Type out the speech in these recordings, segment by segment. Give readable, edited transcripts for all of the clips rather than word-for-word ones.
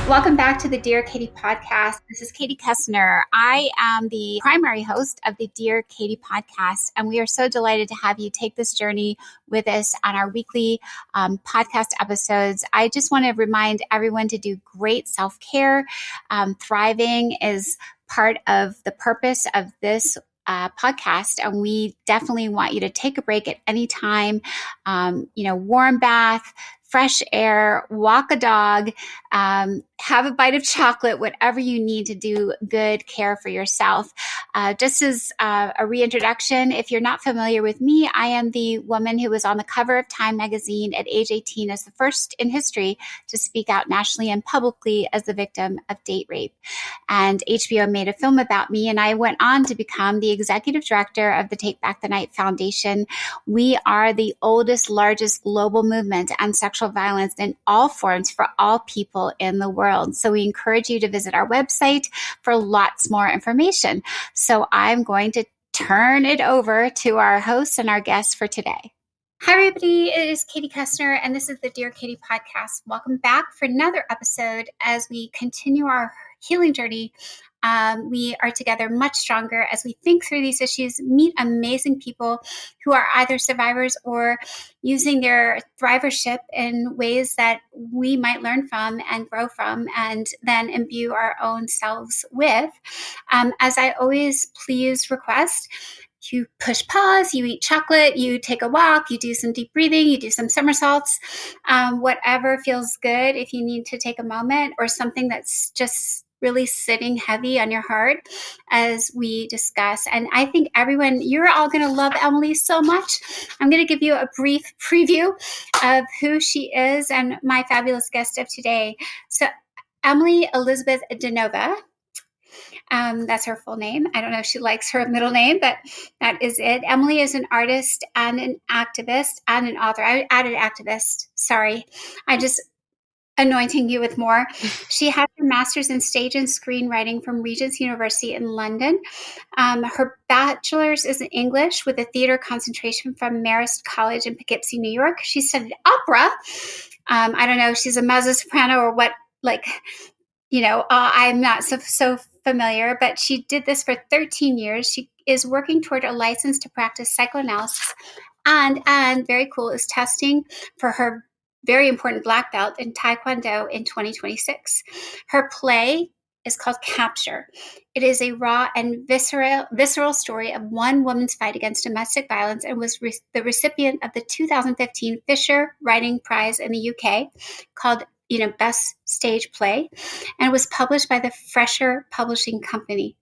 Welcome back to the Dear Katie podcast. This is Katie Koestner. I am the primary host of the Dear Katie podcast, and we are so delighted to have you take this journey with us on our weekly podcast episodes. I just want to remind everyone to do great self-care. Thriving is part of the purpose of this podcast, and we definitely want you to take a break at any time. Warm bath, fresh air, walk a dog, have a bite of chocolate, whatever you need to do good care for yourself. Just as a reintroduction, if you're not familiar with me, I am the woman who was on the cover of Time magazine at age 18 as the first in history to speak out nationally and publicly as the victim of date rape. And HBO made a film about me, and I went on to become the executive director of the Take Back the Night Foundation. We are the oldest, largest global movement on sexual violence in all forms for all people in the world. So we encourage you to visit our website for lots more information. So I'm going to turn it over to our host and our guest for today. Hi, everybody. It is Katie Koestner, and this is the Dear Katie podcast. Welcome back for another episode as we continue our healing journey. We are together much stronger as we think through these issues, meet amazing people who are either survivors or using their thrivership in ways that we might learn from and grow from, and then imbue our own selves with. As I always please request, you push pause, you eat chocolate, you take a walk, you do some deep breathing, you do some somersaults, whatever feels good. If you need to take a moment or something that's just really sitting heavy on your heart as we discuss. And I think everyone, you're all going to love Emily so much. I'm going to give you a brief preview of who she is and my fabulous guest of today. So Emily Elizabeth Dinova, that's her full name. I don't know if she likes her middle name, but that is it. Emily is an artist and an activist and an author. I added activist. Sorry. I just anointing you with more. She has her master's in stage and screenwriting from Regent's University in London. Her bachelor's is in English with a theater concentration from Marist College in Poughkeepsie, New York. She studied opera. I don't know if she's a mezzo-soprano or what, I'm not so familiar, but she did this for 13 years. She is working toward a license to practice psychoanalysis and very cool, is testing for her very important black belt in Taekwondo in 2026. Her play is called Capture. It is a raw and visceral story of one woman's fight against domestic violence, and was the recipient of the 2015 Fisher Writing Prize in the UK, called Best Stage Play, and was published by the Fresher Publishing Company.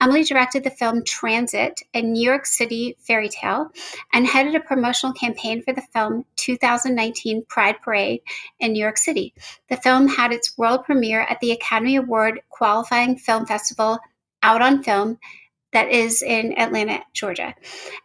Emily directed the film Transit, a New York City fairy tale, and headed a promotional campaign for the film 2019 Pride Parade in New York City. The film had its world premiere at the Academy Award qualifying film festival Out on Film that is in Atlanta, Georgia.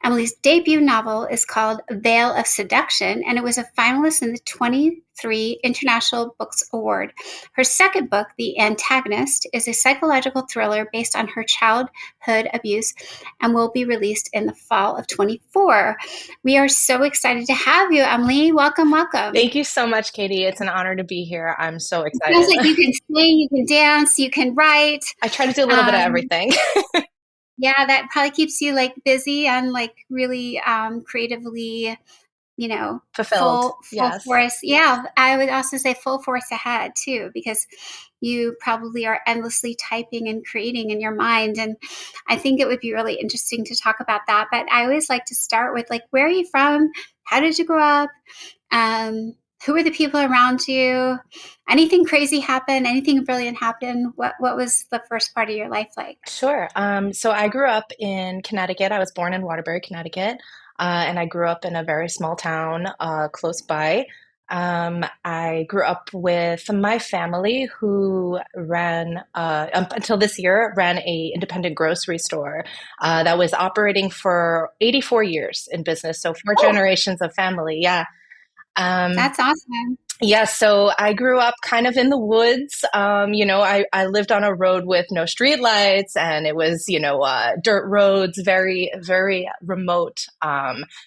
Emily's debut novel is called Veil of Seduction, and it was a finalist in the 23 International Books Award. Her second book, The Antagonist, is a psychological thriller based on her childhood abuse and will be released in the fall of 24. We are so excited to have you, Emily. Welcome, welcome. Thank you so much, Katie. It's an honor to be here. I'm so excited. It feels like you can sing, you can dance, you can write. I try to do a little bit of everything. Yeah, that probably keeps you really really creatively, fulfilled. Full force. Yeah, I would also say full force ahead too, because you probably are endlessly typing and creating in your mind. And I think it would be really interesting to talk about that. But I always like to start with where are you from? How did you grow up? Who are the people around you? Anything crazy happen? Anything brilliant happen? What was the first part of your life like? Sure. So I grew up in Connecticut. I was born in Waterbury, Connecticut, and I grew up in a very small town close by. I grew up with my family, who ran, up until this year, ran a independent grocery store that was operating for 84 years in business. So four generations of family. Yeah. That's awesome. Yeah, so I grew up kind of in the woods. I lived on a road with no street lights, and it was, dirt roads, very, very remote.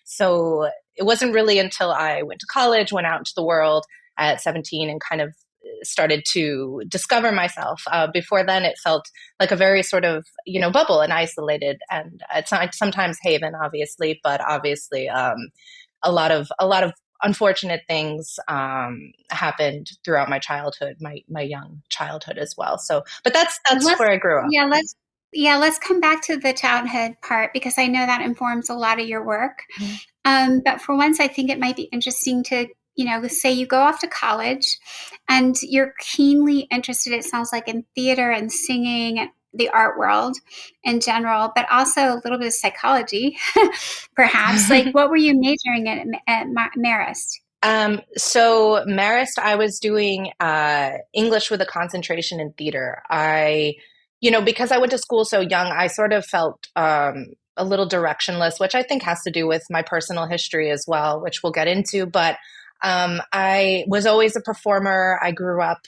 So it wasn't really until I went to college, went out into the world at 17, and kind of started to discover myself. Before then, it felt like a very sort of, bubble and isolated, and it's not sometimes haven, obviously, but obviously, a lot of unfortunate things happened throughout my childhood, my young childhood as well. So, but that's Let's where I grew up. yeah, let's yeah, let's come back to the childhood part because I know that informs a lot of your work. Mhm. But for once, I think it might be interesting to, say you go off to college and you're keenly interested, it sounds like, in theater and singing and the art world in general, but also a little bit of psychology, perhaps. Like, what were you majoring in at Marist? So Marist, I was doing English with a concentration in theater. Because I went to school so young, I sort of felt a little directionless, which I think has to do with my personal history as well, which we'll get into. But I was always a performer. I grew up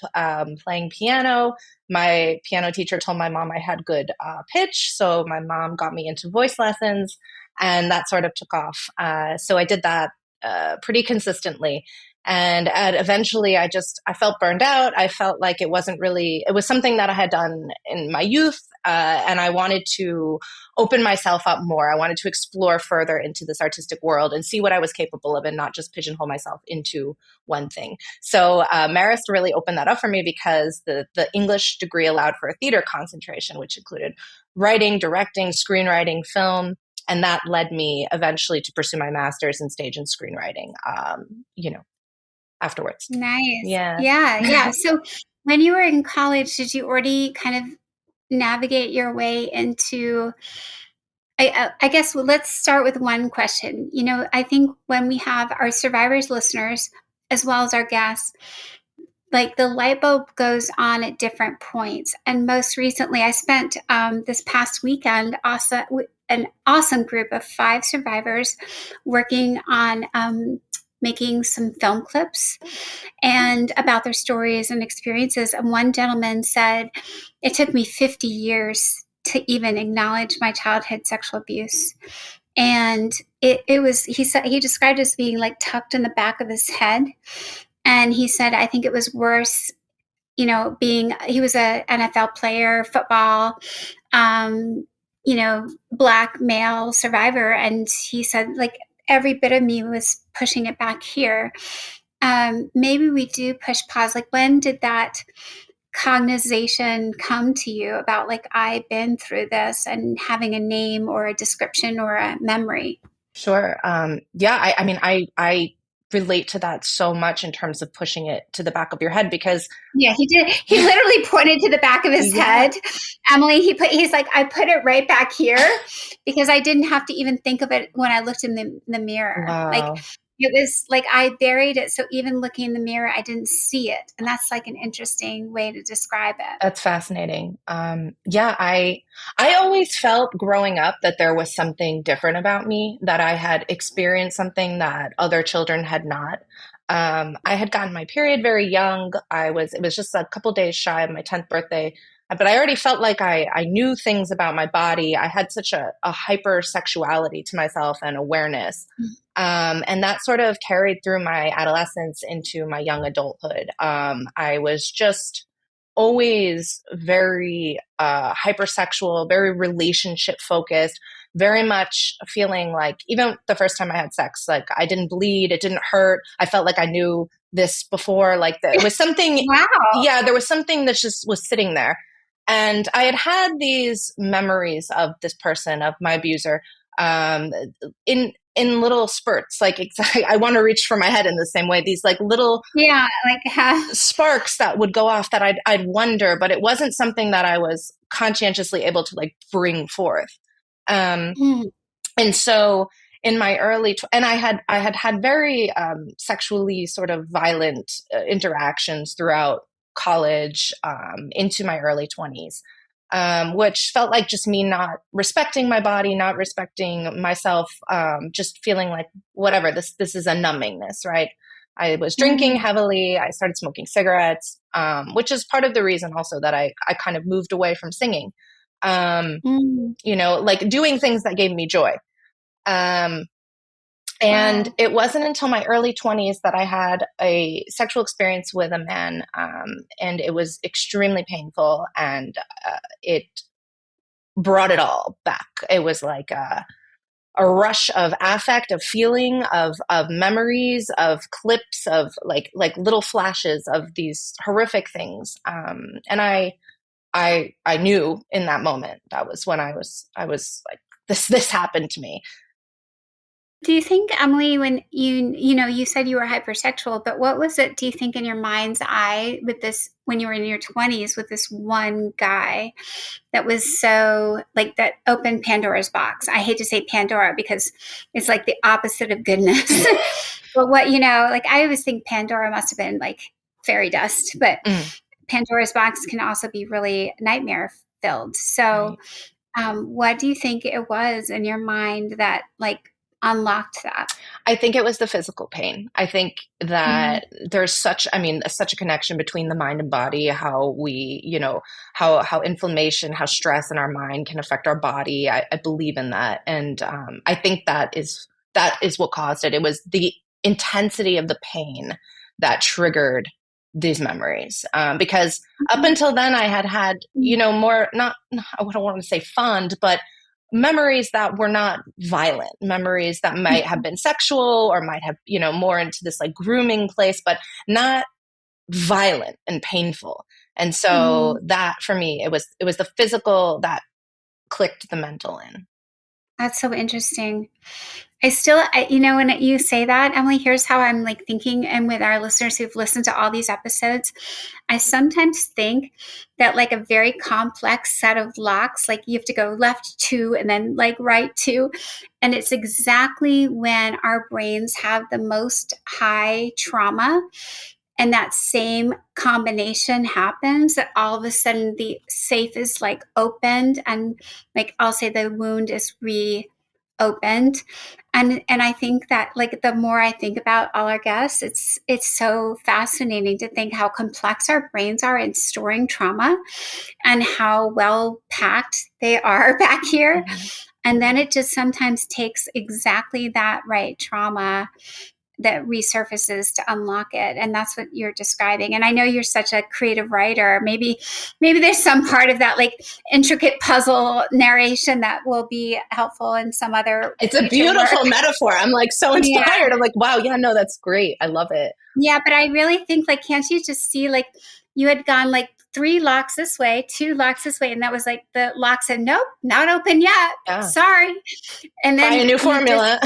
playing piano. My piano teacher told my mom I had good pitch, so my mom got me into voice lessons, and that sort of took off. So I did that pretty consistently. And eventually I felt burned out. I felt like it was something that I had done in my youth. And I wanted to open myself up more. I wanted to explore further into this artistic world and see what I was capable of and not just pigeonhole myself into one thing. So Marist really opened that up for me because the English degree allowed for a theater concentration, which included writing, directing, screenwriting, film, and that led me eventually to pursue my master's in stage and screenwriting, afterwards. Nice. Yeah. Yeah, yeah. So when you were in college, did you already kind of navigate your way into I guess let's start with one question. I think when we have our survivors listeners as well as our guests, like the light bulb goes on at different points. And most recently, I spent this past weekend also an awesome group of 5 survivors working on making some film clips and about their stories and experiences. And one gentleman said, "It took me 50 years to even acknowledge my childhood sexual abuse." And it was, he described it as being like tucked in the back of his head. And he said, I think it was worse, he was a NFL player, football, um, black male survivor. And he said, like, every bit of me was pushing it back here. Maybe we do push pause. Like, when did that cognization come to you about, like, I've been through this, and having a name or a description or a memory? Sure. Yeah, I mean, I relate to that so much in terms of pushing it to the back of your head because, Yeah, he did. He literally pointed to the back of his yeah, head. Emily, he's like, I put it right back here because I didn't have to even think of it when I looked in the mirror. Like, wow. it was like I buried it. So even looking in the mirror, I didn't see it. And that's like an interesting way to describe it. That's fascinating. Yeah, I always felt growing up that there was something different about me, that I had experienced something that other children had not. I had gotten my period very young. It was just a couple days shy of my 10th birthday, but I already felt like I knew things about my body. I had such a hypersexuality to myself and awareness. And that sort of carried through my adolescence into my young adulthood. I was just always very hypersexual, very relationship focused, very much feeling like even the first time I had sex, like I didn't bleed, it didn't hurt. I felt like I knew this before, like that it was something, Wow. yeah, there was something that just was sitting there. And I had these memories of this person, of my abuser, um, in little spurts. Like I want to reach for my head in the same way. These like little Yeah. Like, sparks that would go off that I'd wonder, but it wasn't something that I was conscientiously able to like bring forth. Um, hmm. and so in my and I had very sexually sort of violent interactions throughout college, into my early 20s, which felt like just me not respecting my body, not respecting myself, just feeling like whatever, this is a numbingness, right? I was drinking Mm, heavily. I started smoking cigarettes, which is part of the reason also that I kind of moved away from singing. Um, mm, like doing things that gave me joy. Um, And Wow. it wasn't until my early 20s that I had a sexual experience with a man. And it was extremely painful, and it brought it all back. It was like a rush of affect, of feeling, of memories, of clips, of like little flashes of these horrific things. And I knew in that moment, that was when I was like, this happened to me. Do you think, Emily, when you said you were hypersexual, but what was it, do you think, in your mind's eye with this, when you were in your 20s with this one guy that was so like that opened Pandora's box? I hate to say Pandora because it's like the opposite of goodness. But what, like I always think Pandora must have been like fairy dust, but Mm, Pandora's box can also be really nightmare filled. So, right. what do you think it was in your mind that like unlocked that? I think it was the physical pain. I think Mhm. that there's such a connection between the mind and body, how we, how inflammation, how stress in our mind can affect our body. I believe in that. And I think that is what caused it. It was the intensity of the pain that triggered these memories. Because up Mhm. until then, I had, more, not, I don't want to say fond, but memories that were not violent, memories that might have been sexual or might have, more into this like grooming place, but not violent and painful. And so Mhm. that for me, it was the physical that clicked the mental in. That's so interesting. When you say that, Emily, here's how I'm like thinking, and with our listeners who've listened to all these episodes, I sometimes think that like a very complex set of locks, like you have to go left two and then like right two. And it's exactly when our brains have the most high trauma and that same combination happens, that all of a sudden the safe is like opened, and like I'll say the wound is reopened. And I think that like the more I think about all our guests, it's so fascinating to think how complex our brains are in storing trauma and how well packed they are back here. Mhm. And then it just sometimes takes exactly that right trauma that resurfaces to unlock it, and that's what you're describing. And I know you're such a creative writer. Maybe there's some part of that like intricate puzzle narration that will be helpful in some other It's a future work. beautiful metaphor. I'm like so Yeah. inspired. I'm like, wow, yeah, no, that's great. I love it. Yeah, but I really think like, can't you just see like you had gone like three locks this way, two locks this way, and that was like the lock said nope, not open yet, Yeah. sorry. And Try a then new you just formula.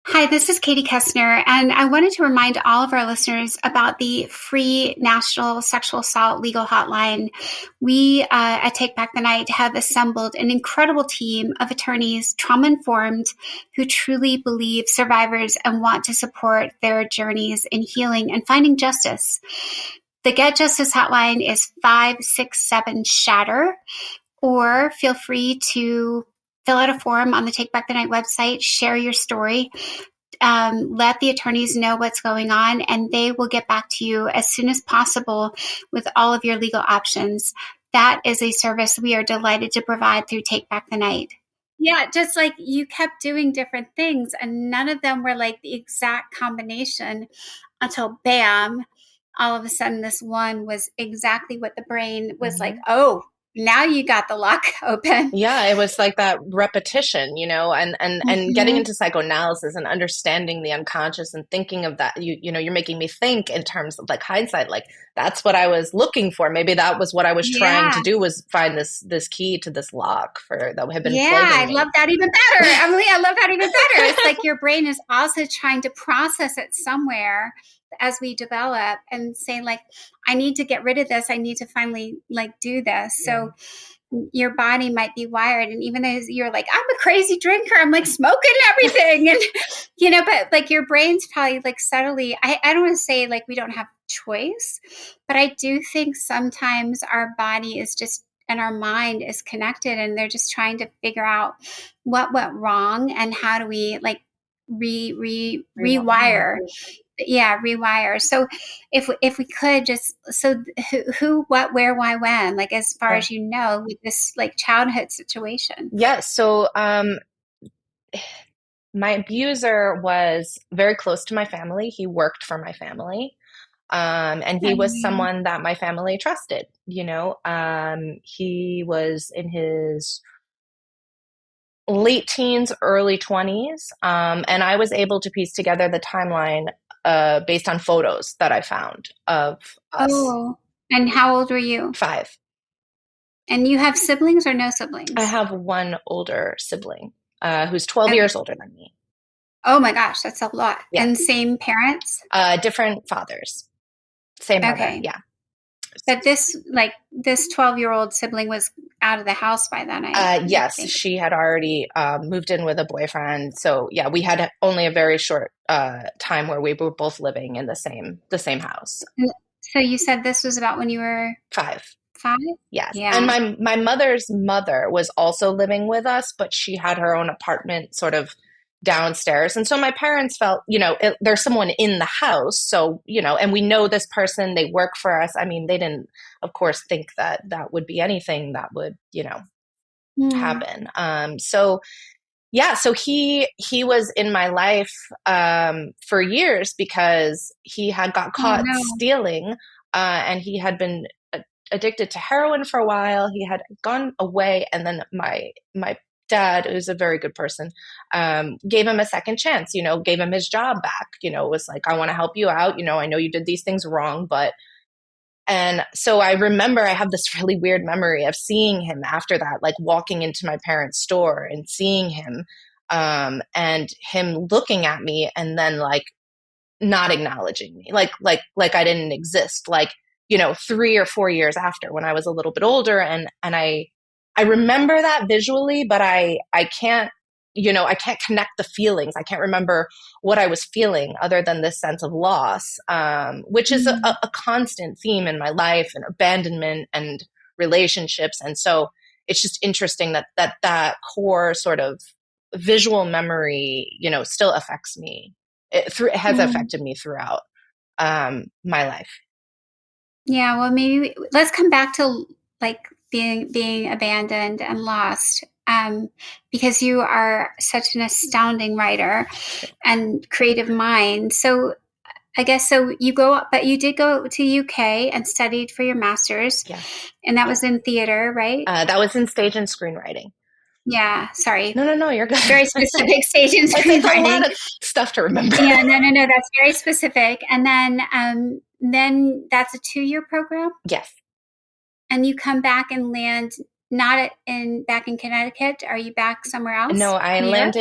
Hi, this is Katie Koestner, and I wanted to remind all of our listeners about the free National Sexual Assault Legal Hotline. We at Take Back the Night have assembled an incredible team of attorneys, trauma informed, who truly believe survivors and want to support their journeys in healing and finding justice. The Get Justice Hotline is 567 Shatter, or feel free to fill out a form on the Take Back the Night website, share your story, let the attorneys know what's going on, and they will get back to you as soon as possible with all of your legal options. That is a service we are delighted to provide through Take Back the Night. Yeah, just like you kept doing different things, and none of them were like the exact combination until bam, all of a sudden, this one was exactly what the brain was like, Mhm. oh, now you got the lock open. Yeah, it was like that repetition, and getting Mhm. into psychoanalysis and understanding the unconscious and thinking of that, you're making me think in terms of like hindsight, like that's what I was looking for. Maybe that was what I was trying to Yeah. do, was find this key to this lock for that had been Yeah, plaguing I love me. that even better. Emily, I love that even better. It's like your brain is also trying to process it somewhere as we develop and say like, I need to get rid of this. I need to finally like do this. Yeah. So your body might be wired. And even as you're like, I'm a crazy drinker, I'm like smoking everything. And, but like your brain's probably like subtly, I don't want to say like we don't have choice, but I do think sometimes our body is just, and our mind is connected, and they're just trying to figure out what went wrong and how do we like Rewire. rewire. Yeah, rewire. So if we could just, so who what where why when, like as far Yeah. as you know, with this like childhood situation. Yes. So my abuser was very close to my family. He worked for my family. And he was Okay. someone that my family trusted, you know. He was in his late teens, early 20s. And I was able to piece together the timeline based on photos that I found of us. Oh, and how old were you? 5. And you have siblings or no I siblings? have one older sibling who's 12 Okay. years older than me. Oh my gosh, that's a lot. Yeah. And same parents? Different fathers, same mother. Okay. Yeah. But this 12-year-old sibling was out of the house by then, I would Yes, think. she had already moved in with a boyfriend. So yeah, we had only a very short time where we were both living in the same house. And so you said this was about when you were 5. 5? Yes. And Yeah. my mother's mother was also living with us, but she had her own apartment sort of downstairs. And so my parents felt, there's someone in the house. So, and we know this person, they work for us. I mean, they didn't, of course, think that that would be anything that would, Hmm. happen. So yeah, so he was in my life for years because he had got Oh caught no. stealing, and he had been addicted to heroin for a while. He had gone away, and then my dad, who's a very good person, gave him a second chance. Gave him his job back. Was like, I want to help you out. I know you did these things wrong, but and so I remember I have this really weird memory of seeing him after that, like walking into my parents' store and seeing him, and him looking at me and then like not acknowledging me, like I didn't exist, like 3 or 4 years after when I was a little bit older, and I remember that visually, but I can't I can't connect the feelings. I can't remember what I was feeling other than this sense of loss, which is a, Hmm. a constant theme in my life, and abandonment and relationships. And so it's just interesting that core sort of visual memory, still affects me. It has Hmm. affected me throughout my life. Yeah, well, maybe let's come back to like being abandoned and lost. Because you are such an astounding writer and creative mind. So I guess so but you did go to UK and studied for your master's, Yeah. and that was in theater, right? That was in stage and screenwriting. Yeah, sorry. No, no, no, you're good. Very specific stage and It's a screenwriting. lot of stuff to remember. Yeah, no, that's very specific. And then that's a 2-year program, Yes. and you come back and land not back in Connecticut. Are you back somewhere No, else? I New York?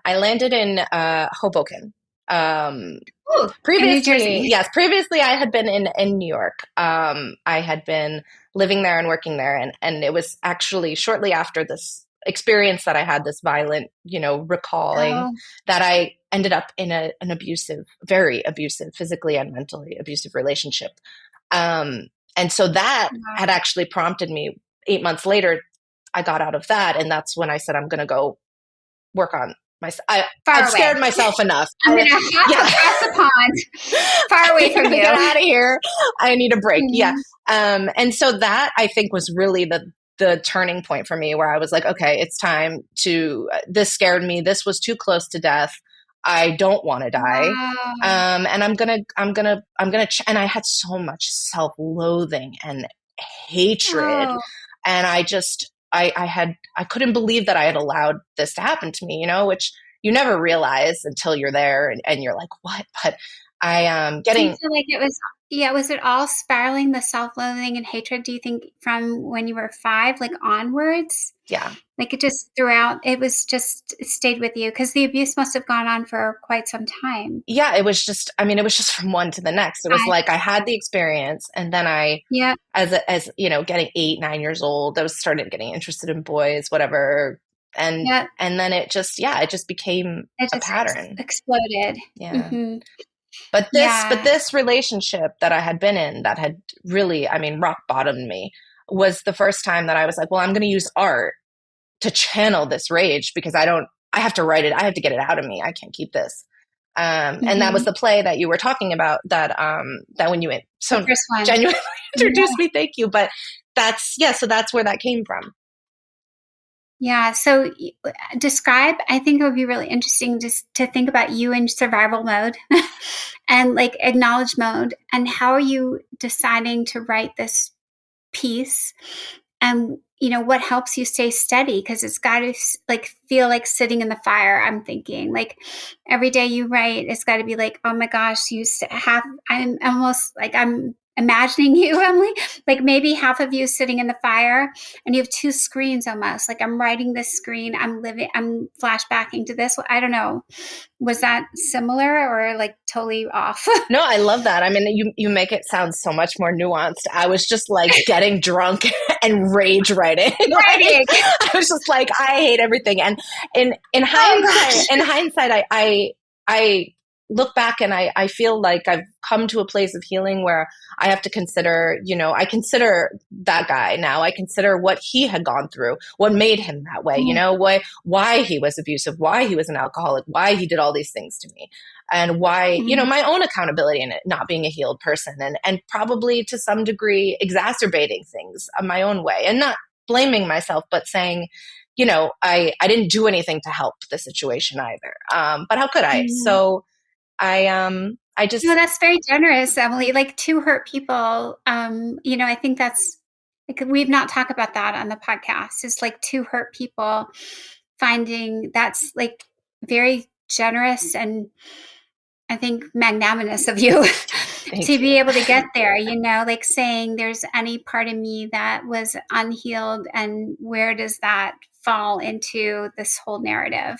landed in Hoboken. Um, Oh, in New previously, Jersey. yes, previously I had been in New York. I had been living there and working there, and it was actually shortly after this experience that I had this violent, recalling, Oh, that I ended up in an abusive, very abusive, physically and mentally abusive relationship. And so that had wow. actually prompted me 8 months later. I got out of that, and that's when I said I'm going to go work on myself. I've Far scared away. myself enough. I'm gonna hop Yeah, across the pond, far I away from gotta you. get out of here. I need a break. Yeah. Mhm. And so that I think was really the turning point for me, where I was like, okay, it's time to. This scared me. This was too close to death. I don't want to die. Wow. And and I had so much self-loathing and hatred, Oh, and I couldn't believe that I had allowed this to happen to me, which you never realize until you're there, and you're like, what? But I am do you getting, feel like it was yeah, was it all spiraling, the self-loathing and hatred, do you think, from when you were 5, like, onwards? yeah. Like, it just throughout it stayed with you because the abuse must have gone on for quite some time. Yeah, it was just, I mean, it was just from one to the next. It was I like I had the experience, and then Yeah, as getting 8, 9 years old, I was started getting interested in boys, whatever. And, yeah, and then it just became it a just pattern. exploded. Yeah. Mhm. But Yeah. this relationship that I had been in, that had really, I mean, rock bottomed me, was the first time that I was like, well, I'm going to use art to channel this rage, because I have to write it. I have to get it out of me. I can't keep this. And that was Mhm. the play that you were talking about, that when you The so first one. genuinely Yeah. introduced me. Thank you. But so that's where that came from. Yeah. So describe, I think it would be really interesting just to think about you in survival mode and like acknowledge mode. And how are you deciding to write this piece? And, what helps you stay steady? Because it's got to like feel like sitting in the fire. I'm thinking like every day you write, it's got to be like, oh my gosh, I'm almost like I'm imagining you, Emily, like maybe half of you sitting in the fire and you have two screens almost like I'm writing this screen, I'm flashbacking to this. I don't know. Was that similar or like totally off? No, I love that. I mean, you make it sound so much more nuanced. I was just like getting drunk and rage writing. Like Writing. I was just like, I hate everything. And in Oh hindsight, gosh. I look back and I feel like I've come to a place of healing where I have to consider, I consider that guy now. I consider what he had gone through, what made him that way, why he was abusive, why he was an alcoholic, why he did all these things to me, and why, Mm-hmm. my own accountability in it, not being a healed person, and probably to some degree exacerbating things my own way, and not blaming myself, but saying, I didn't do anything to help the situation either. But how could I? Mm-hmm. So I No, just, that's very generous, Emily. Like two hurt people. I think that's like we've not talked about that on the podcast. It's like two hurt people finding that's like very generous and I think magnanimous of you to thank you. be able to get there, like saying there's any part of me that was unhealed and where does that fall into this whole narrative?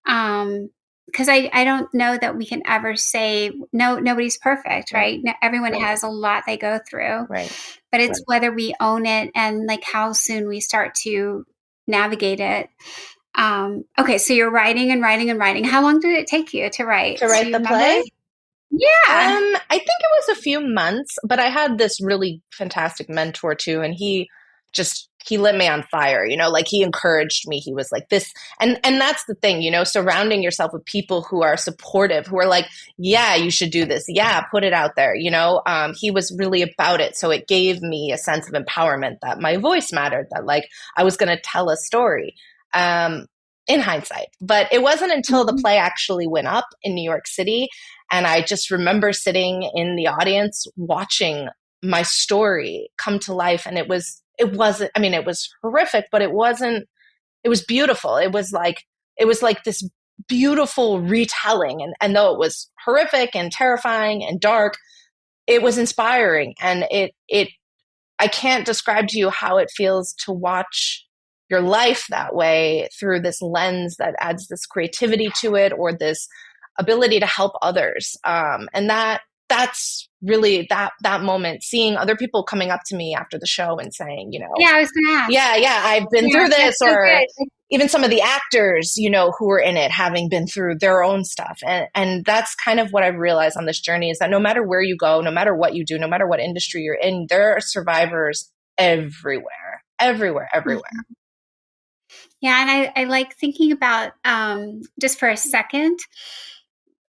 Because I don't know that we can ever say no, nobody's perfect, Right, right? Everyone has a lot they go through, right. but it's whether we own it and like how soon we start to navigate it. Okay, so you're writing and writing and writing. How long did it take you to write? To Do write you the remember? play, Yeah. I think it was a few months, but I had this really fantastic mentor too, and he lit me on fire, like he encouraged me. He was like this, and that's the thing, surrounding yourself with people who are supportive, who are like, yeah, you should do this, yeah, put it out there, he was really about it. So it gave me a sense of empowerment that my voice mattered, that like I was going to tell a story. In hindsight, but it wasn't until the Mhm. play actually went up in New York City, and I just remember sitting in the audience watching my story come to life. And I mean, it was horrific, but it was beautiful. It was like this beautiful retelling. And though it was horrific and terrifying and dark, it was inspiring. And I can't describe to you how it feels to watch your life that way through this lens that adds this creativity to it, or this ability to help others. And that's really that moment, seeing other people coming up to me after the show and saying, Yeah, I was gonna ask. yeah, I've been Yeah, through that's this, so or good. even some of the actors, who were in it having been through their own stuff. And that's kind of what I've realized on this journey, is that no matter where you go, no matter what you do, no matter what industry you're in, there are survivors everywhere, everywhere, everywhere. Mhm. Yeah, and I like thinking about just for a second.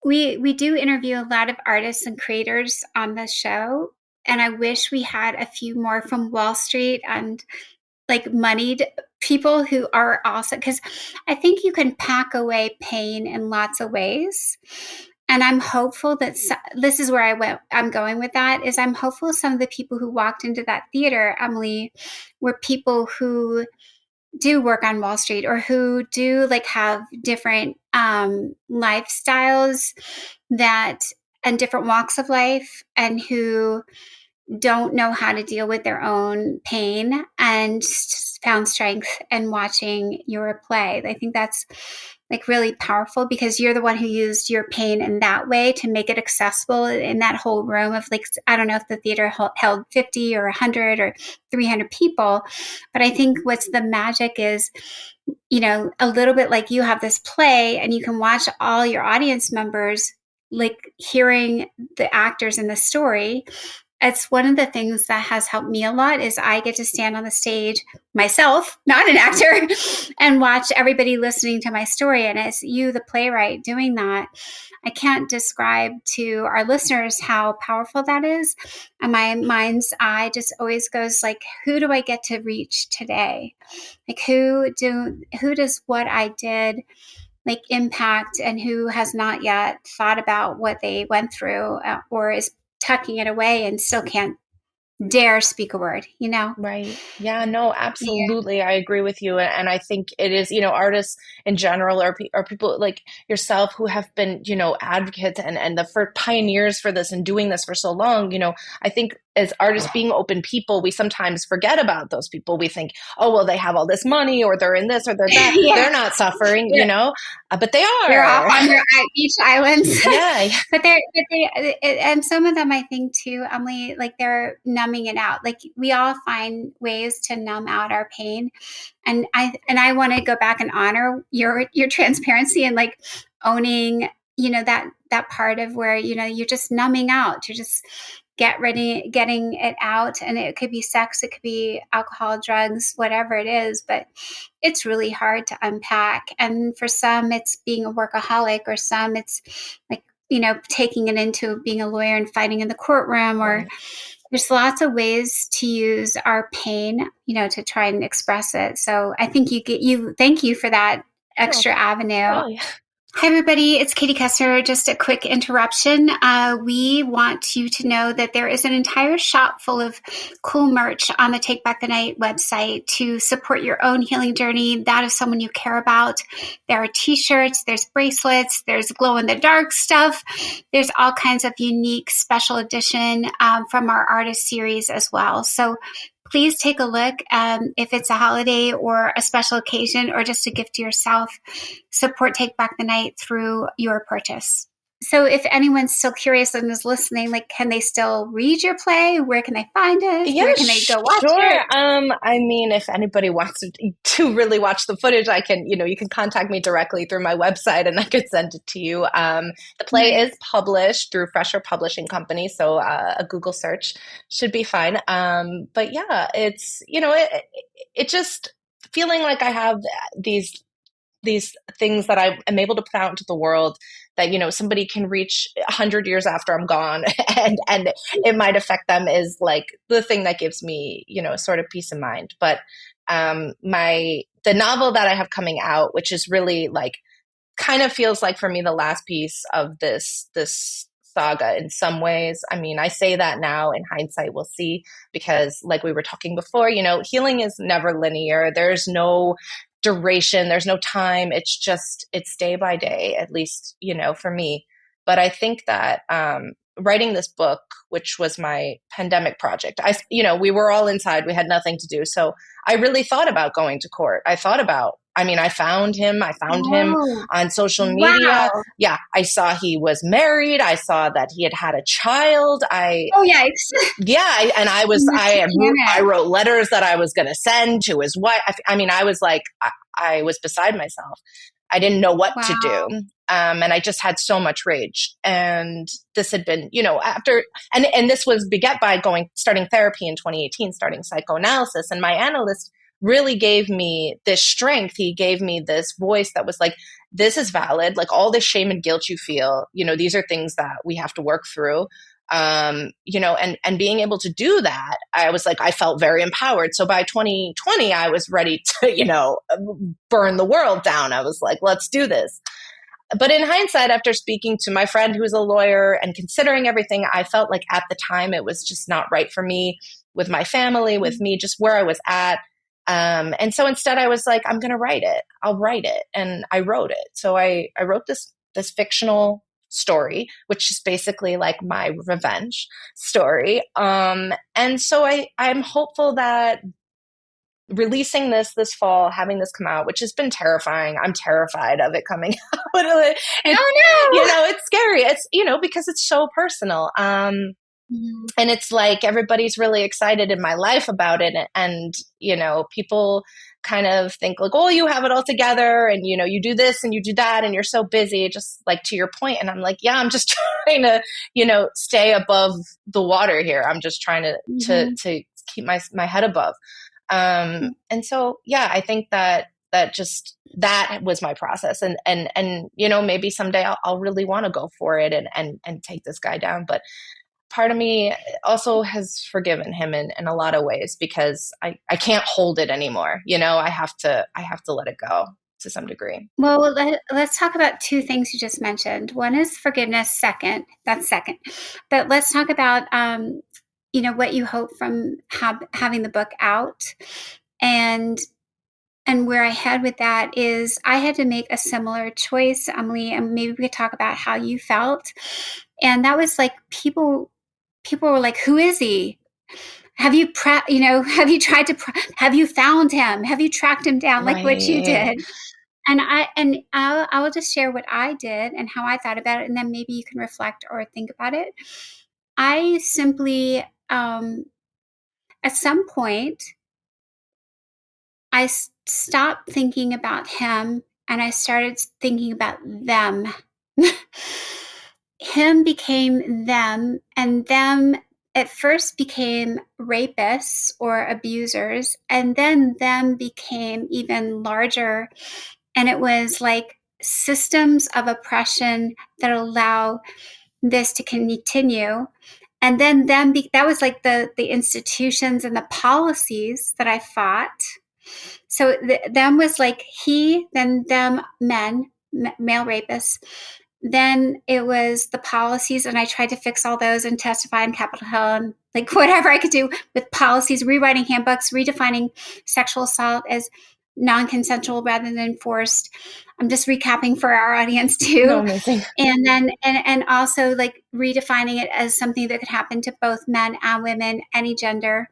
We do interview a lot of artists and creators on the show, and I wish we had a few more from Wall Street and like moneyed people who are awesome because I think you can pack away pain in lots of ways. And I'm hopeful that this is where I'm going with that is I'm hopeful some of the people who walked into that theater, Emily, were people who do work on Wall Street or who do like have different lifestyles that and different walks of life and who don't know how to deal with their own pain and found strength in watching your play. I think that's like really powerful because you're the one who used your pain in that way to make it accessible in that whole room of like, I don't know if the theater held 50 or 100 or 300 people, but I think what's the magic is, a little bit like you have this play and you can watch all your audience members like hearing the actors in the story it's one of the things that has helped me a lot is I get to stand on the stage myself, not an actor, and watch everybody listening to my story. And it's you, the playwright, doing that. I can't describe to our listeners how powerful that is. And my mind's eye just always goes like, who do I get to reach today? Like who does what I did like impact, and who has not yet thought about what they went through, or is tucking it away and still can't dare speak a word, you know? Right. Yeah, no, Yeah. absolutely. I agree with you. And I think it is, artists in general or people like yourself who have been, advocates and the first pioneers for this and doing this for so long, I think as artists being open people, we sometimes forget about those people. We think, oh, well, they have all this money or they're in this or they're that. Yeah. They're not suffering, but they They're off are. on their beach islands. Yeah. And some of them, I think too, Emily, like they're numbing it out. Like we all find ways to numb out our pain. And I want to go back and honor your transparency and like owning, that part of where, you're just numbing out. You're just getting it out. And it could be sex, it could be alcohol, drugs, whatever it is, but it's really hard to unpack. And for some, it's being a workaholic, or some it's like, taking it into being a lawyer and fighting in the courtroom, or Right. there's lots of ways to use our pain, to try and express it. So I think thank you for that Oh, extra avenue. oh yeah. Hi, everybody. It's Katie Koestner. Just a quick interruption. We want you to know that there is an entire shop full of cool merch on the Take Back the Night website to support your own healing journey, that of someone you care about. There are t-shirts, there's bracelets, there's glow-in-the-dark stuff. There's all kinds of unique special edition from our artist series as well. So please take a look. If it's a holiday or a special occasion or just a gift to yourself, support Take Back the Night through your purchase. So if anyone's still curious and is listening, like, can they still read your play? Where can they find it? Yeah, Where can they go watch sure. it? I mean, if anybody wants to really watch the footage, I can, you can contact me directly through my website and I could send it to you. The play is Nice. published through Fresher Publishing Company, so a Google search should be fine. But yeah, it's, it just feeling like I have these things that I am able to put out into the world that somebody can reach 100 years after I'm gone and it might affect them is like the thing that gives me sort of peace of mind. But the novel that I have coming out, which is really like kind of feels like for me the last piece of this saga in some ways. I mean, I say that now, in hindsight we'll see, because like we were talking before, healing is never linear. There's no duration, there's no time. It's day by day, at least for me. But I think that writing this book, which was my pandemic project, we were all inside, we had nothing to do, so I really thought about going to court. I found him Oh, on social media. wow. Yeah, I saw he was married. I saw that he had a child. Oh, yikes. And I wrote letters that I was going to send to his wife. I was like, I was beside myself. I didn't know what to Wow. do. And I just had so much rage. And this had been, after, and this was beget by starting therapy in 2018, starting psychoanalysis. And my analyst really gave me this strength. He gave me this voice that was like, this is valid. Like all this shame and guilt you feel, these are things that we have to work through. And being able to do that, I was like, I felt very empowered. So by 2020, I was ready to, burn the world down. I was like, let's do this. But in hindsight, after speaking to my friend who's a lawyer and considering everything, I felt like at the time it was just not right for me, with my family, with me, just where I was at. And so instead I was like, I'm going to write it. I'll write it. And I wrote it. So I wrote this fictional story, which is basically like my revenge story. And so I'm hopeful that releasing this fall, having this come out, which has been terrifying. I'm terrified of it coming out. Oh, no. It's scary. It's, because it's so personal. Mhm. And it's like everybody's really excited in my life about it. And people kind of think like, oh, you have it all together and, you know, you do this and you do that and you're so busy, just like to your point. And I'm like, yeah, I'm just trying to, you know, stay above the water here. I'm just trying to keep my head above. And so, yeah, I think that that was my process. And, you know, maybe someday I'll really want to go for it and take this guy down. But part of me also has forgiven him in a lot of ways, because I can't hold it anymore. You know, I have to let it go to some degree. Well, let's talk about two things you just mentioned. One is forgiveness. Second, that's second. But let's talk about, you know, what you hope from having the book out. And where I head with that is I had to make a similar choice, Emily, and maybe we could talk about how you felt. And that was like people were like, who is he? Have you have you tried to have you found him? Have you tracked him down like what you Right. did? And I will just share what I did and how I thought about it, and then maybe you can reflect or think about it. I simply, at some point, I stopped thinking about him and I started thinking about them. Him became them, and them at first became rapists or abusers, and then them became even larger. And it was like systems of oppression that allow this to continue. And then that was like the institutions and the policies that I fought. So them was like he, then them men, male rapists. Then it was the policies, and I tried to fix all those and testify on Capitol Hill and like whatever I could do with policies, rewriting handbooks, redefining sexual assault as non-consensual rather than forced. I'm just recapping for our audience No, too. amazing. And then and also like redefining it as something that could happen to both men and women, any gender.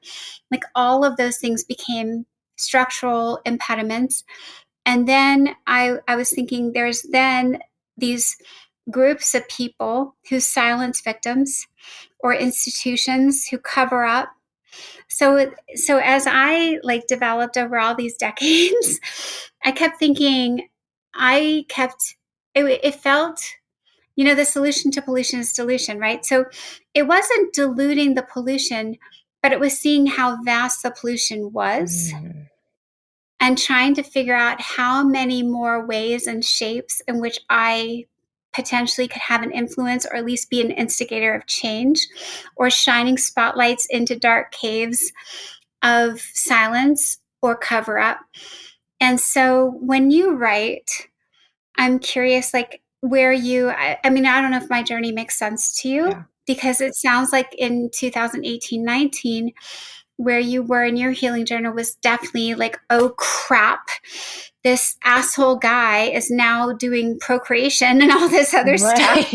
Like all of those things became structural impediments. And then I was thinking there's then these groups of people who silence victims or institutions who cover up. So as I like developed over all these decades, I kept thinking, it felt, you know, the solution to pollution is dilution, right? So it wasn't diluting the pollution, but it was seeing how vast the pollution was and trying to figure out how many more ways and shapes in which I potentially could have an influence or at least be an instigator of change or shining spotlights into dark caves of silence or cover up. And so when you write, I'm curious, like, I mean, I don't know if my journey makes sense to you, Yeah. because it sounds like in 2018-19, where you were in your healing journal was definitely like, oh crap, this asshole guy is now doing procreation and all this other stuff. Right.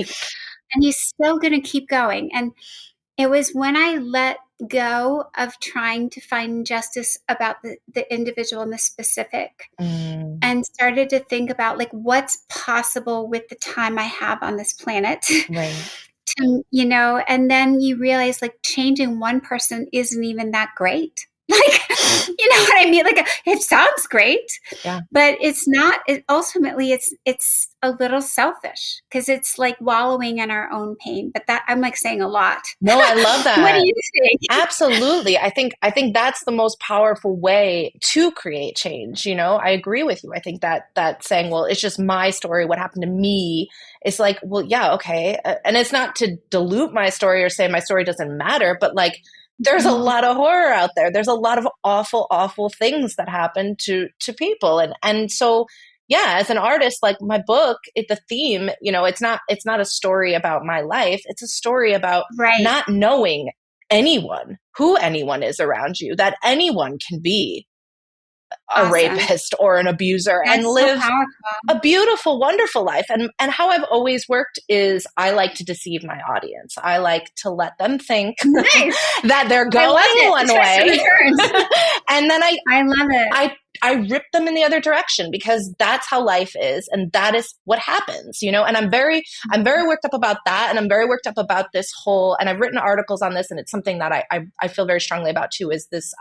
And he's still going to keep going. And it was when I let go of trying to find justice about the individual and the specific and started to think about like what's possible with the time I have on this planet. Right. To, you know, and then you realize like changing one person isn't even that great. Like, you know what I mean? Like it sounds great, Yeah. but it's not. Ultimately, it's a little selfish because it's like wallowing in our own pain. But that I'm like saying a lot. No, I love that. What do you think? Absolutely. I think that's the most powerful way to create change. You know, I agree with you. I think that saying, well, it's just my story, what happened to me. It's like, well, yeah, okay. And it's not to dilute my story or say my story doesn't matter, but like there's a lot of horror out there. There's a lot of awful, awful things that happen to people. And so yeah, as an artist, like my book, the theme, you know, it's not a story about my life. It's a story about Right. not knowing who anyone is around you, that anyone can be a Awesome. rapist or an abuser and That's so live powerful. a beautiful, wonderful life. And how I've always worked is I like to deceive my audience. I like to let them think Nice. that they're going one way. And And then I love it. I rip them in the other direction because that's how life is. And that is what happens, you know? And I'm very worked up about that. And I'm very worked up about this whole, and I've written articles on this, and it's something that I feel very strongly about too, is this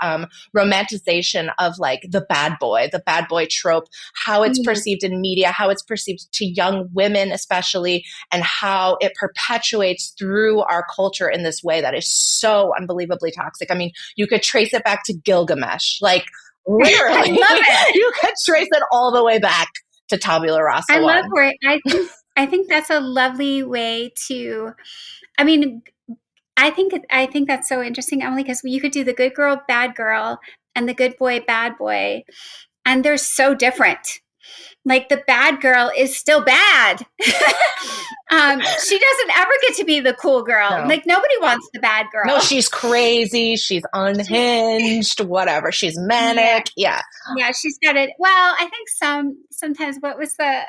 romanticization of like the bad boy trope, how it's perceived in media, how it's perceived to young women, especially, and how it perpetuates through our culture in this way that is so unbelievably toxic. I mean, you could trace it back to Gilgamesh, like literally. I love it. You could trace it all the way back to Tabula Rasa I love one. where I think that's a lovely way to. I mean, I think that's so interesting, Emily, because you could do the good girl, and the good boy, bad boy, and they're so different. Like the bad girl is still bad. She doesn't ever get to be the cool girl. No. Like nobody wants the bad girl. No, she's crazy. She's unhinged. Whatever. She's manic. Yeah. Yeah, she's got it. Well, I think sometimes what was the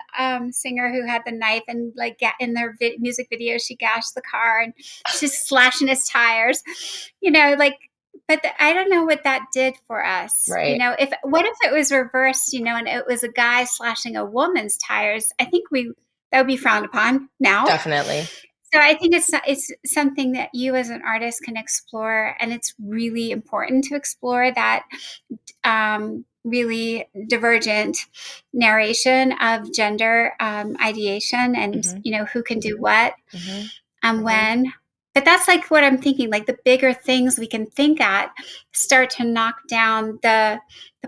singer who had the knife and like in their music video, she gashed the car and she's slashing his tires. You know, like. But I don't know what that did for us. Right. You know, what if it was reversed, you know, and it was a guy slashing a woman's tires? I think that would be frowned upon now. Definitely. So I think it's something that you as an artist can explore, and it's really important to explore that really divergent narration of gender ideation and, you know, who can do what and when. But that's like what I'm thinking, like the bigger things we can think at start to knock down the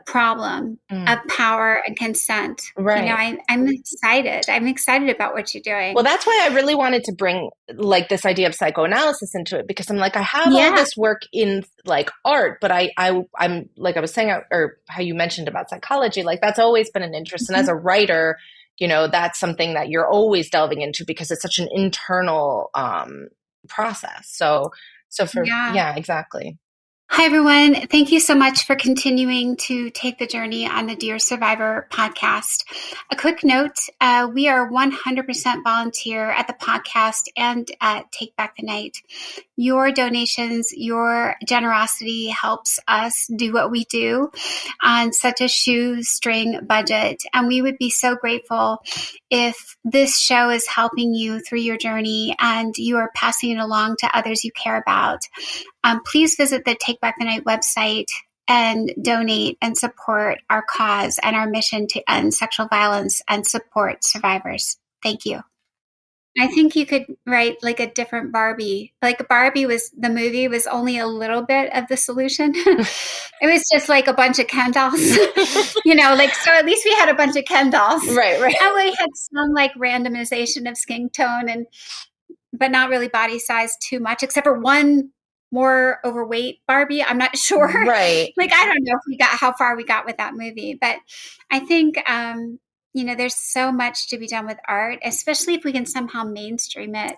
problem of power and consent. Right. You know, I'm excited. I'm excited about what you're doing. Well, that's why I really wanted to bring like this idea of psychoanalysis into it, because I'm like, I have all this work in like art, but I'm like I was saying, or how you mentioned about psychology, like that's always been an interest. And as a writer, you know, that's something that you're always delving into because it's such an internal process. So yeah, exactly. Hi, everyone. Thank you so much for continuing to take the journey on the Dear Survivor podcast. A quick note, we are 100% volunteer at the podcast and at Take Back the Night. Your donations, your generosity helps us do what we do on such a shoestring budget. And we would be so grateful if this show is helping you through your journey and you are passing it along to others you care about. Please visit the Take Back the Night website and donate and support our cause and our mission to end sexual violence and support survivors. Thank you. I think you could write like a different Barbie. Like the movie was only a little bit of the solution. It was just like a bunch of Ken dolls, you know, like, so at least we had a bunch of Ken dolls. Right. And we had some like randomization of skin tone but not really body size too much, except for one more overweight Barbie. I'm not sure. Right. Like, I don't know how far we got with that movie, but I think, you know, there's so much to be done with art, especially if we can somehow mainstream it.